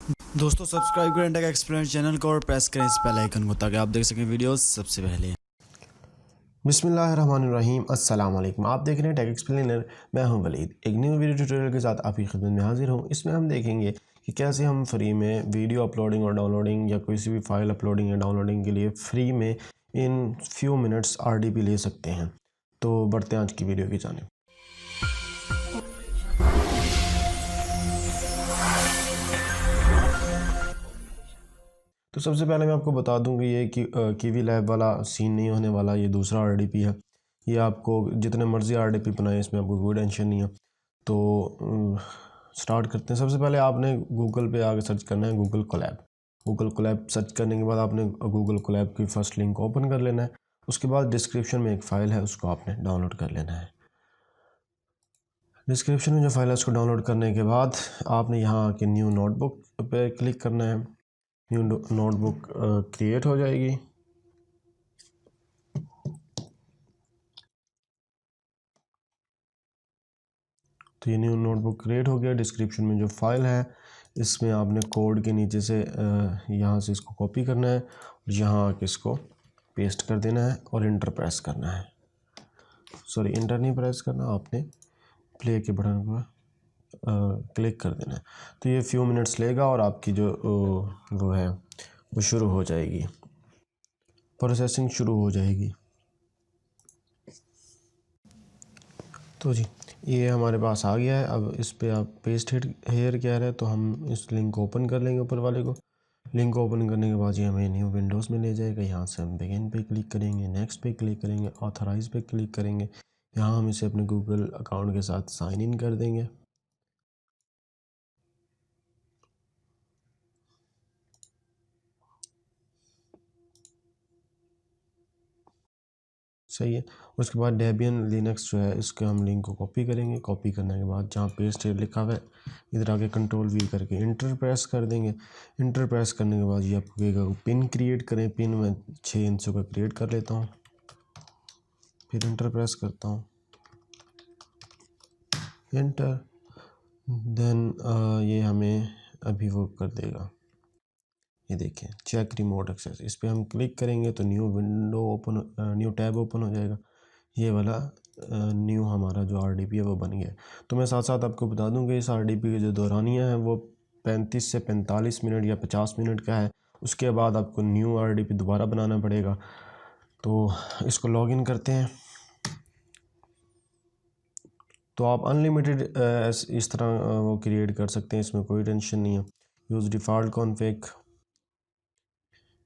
दोस्तों सब्सक्राइब करें take explainer channel को और प्रेस करें इस बेल आइकन को ताकि आप देख सकें वीडियोस सबसे पहले। बिस्मिल्लाहिर्रहमानिर्रहीम, अस्सलाम वालेकुम। आप देख रहे हैं टेक एक्सप्लेनर। मैं हूं वलीद, एक न्यू वीडियो ट्यूटोरियल के साथ आपकी खिदमत में हाजिर हूं। इसमें हम देखेंगे कि कैसे हम फ्री में वीडियो अपलोडिंग और डाउनलोडिंग या कोई सी भी फाइल अपलोडिंग या डाउनलोडिंग के लिए फ्री में इन फ्यू मिनट्स आरडीपी ले सकते हैं। तो बढ़ते हैं आज की वीडियो की जानिब। तो सबसे पहले मैं आपको बता दूं कि ये कीवी लैब वाला सीन नहीं होने वाला, ये दूसरा आरडीपी है। ये आपको जितने मर्ज़ी आरडीपी बनाए, इसमें आपको कोई टेंशन नहीं है। तो स्टार्ट करते हैं। सबसे पहले आपने गूगल पे आके सर्च करना है Google Colab. Google Colab search करने के बाद आपने गूगल कोलैब की फ़र्स्ट लिंक ओपन कर लेना है। उसके बाद डिस्क्रिप्शन में एक फ़ाइल है, उसको आपने डाउनलोड कर लेना है। डिस्क्रिप्शन में जो फाइल है उसको डाउनलोड करने के बाद आपने यहाँ आके न्यू नोटबुक पे क्लिक करना है। न्यू नोटबुक क्रिएट हो जाएगी। तो ये न्यू नोटबुक क्रिएट हो गया। डिस्क्रिप्शन में जो फाइल है इसमें आपने कोड के नीचे से यहाँ से इसको कॉपी करना है और यहाँ आके इसको पेस्ट कर देना है और इंटर प्रेस करना है। सॉरी, इंटर नहीं प्रेस करना, आपने प्ले के बटन को क्लिक कर देना है। तो ये फ्यू मिनट्स लेगा और आपकी जो वो है वो शुरू हो जाएगी, प्रोसेसिंग शुरू हो जाएगी। तो जी ये हमारे पास आ गया है। अब इस पे आप पेस्ट हेयर कह रहे हैं, तो हम इस लिंक को ओपन कर लेंगे, ऊपर वाले को। लिंक ओपन करने के बाद ये हमें न्यू विंडोज़ में ले जाएगा। यहाँ से हम बिगिन पे क्लिक करेंगे, नेक्स्ट पे क्लिक करेंगे, ऑथराइज पे क्लिक करेंगे। यहाँ हम इसे अपने गूगल अकाउंट के साथ साइन इन कर देंगे। सही है। उसके बाद डेबियन लिनक्स जो है इसके हम लिंक को कॉपी करेंगे। कॉपी करने के बाद जहाँ पेस्ट लिखा हुआ है इधर आके कंट्रोल वी करके इंटर प्रेस कर देंगे। इंटर प्रेस करने के बाद ये आपको कहेगा पिन क्रिएट करें। पिन मैं 6 इंचों का क्रिएट कर लेता हूँ, फिर इंटर प्रेस करता हूँ, इंटर। देन ये हमें अभी वो कर देगा। ये देखें, चेक रिमोट एक्सेस, इस पर हम क्लिक करेंगे तो new window open, new tab open हो जाएगा। ये वाला न्यू हमारा जो आरडीपी है वो बन गया है। तो मैं साथ साथ आपको बता दूं कि इस आरडीपी की जो दौरानिया है वो 35 से 45 मिनट या 50 मिनट का है। उसके बाद आपको न्यू आरडीपी दोबारा बनाना पड़ेगा। तो इसको लॉगिन करते हैं। तो आप अनलिमिटेड इस तरह वो क्रिएट कर सकते हैं, इसमें कोई टेंशन नहीं है। यूज़ डिफ़ॉल्ट कॉन्फ़िग,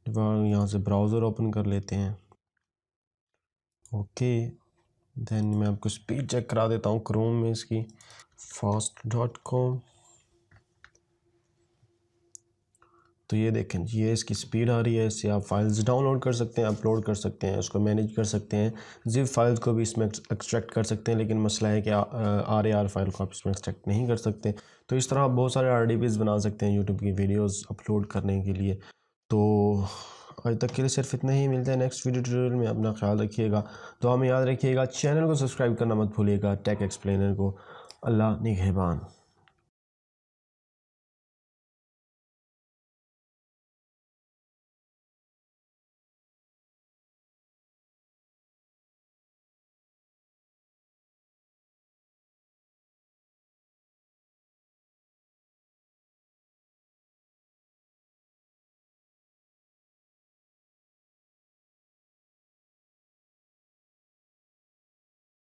यहाँ से ब्राउज़र ओपन कर लेते हैं। ओके, देन मैं आपको स्पीड चेक करा देता हूँ क्रोम में इसकी, fast.com। तो ये देखें, ये इसकी स्पीड आ रही है। इससे आप फाइल्स डाउनलोड कर सकते हैं, अपलोड कर सकते हैं, उसको मैनेज कर सकते हैं। जिप फाइल्स को भी इसमें एक्सट्रैक्ट कर सकते हैं, लेकिन मसला है कि RAR फाइल को आप इसमें एक्सट्रैक्ट नहीं कर सकते। तो इस तरह आप बहुत सारे RDPs बना सकते हैं यूट्यूब की वीडियोज़ अपलोड करने के लिए। तो आज तक के लिए सिर्फ इतना ही। मिलते हैं नेक्स्ट वीडियो ट्यूटोरियल में। अपना ख्याल रखिएगा, तो हमें याद रखिएगा, चैनल को सब्सक्राइब करना मत भूलिएगा टेक एक्सप्लेनर को। अल्लाह निगहबान।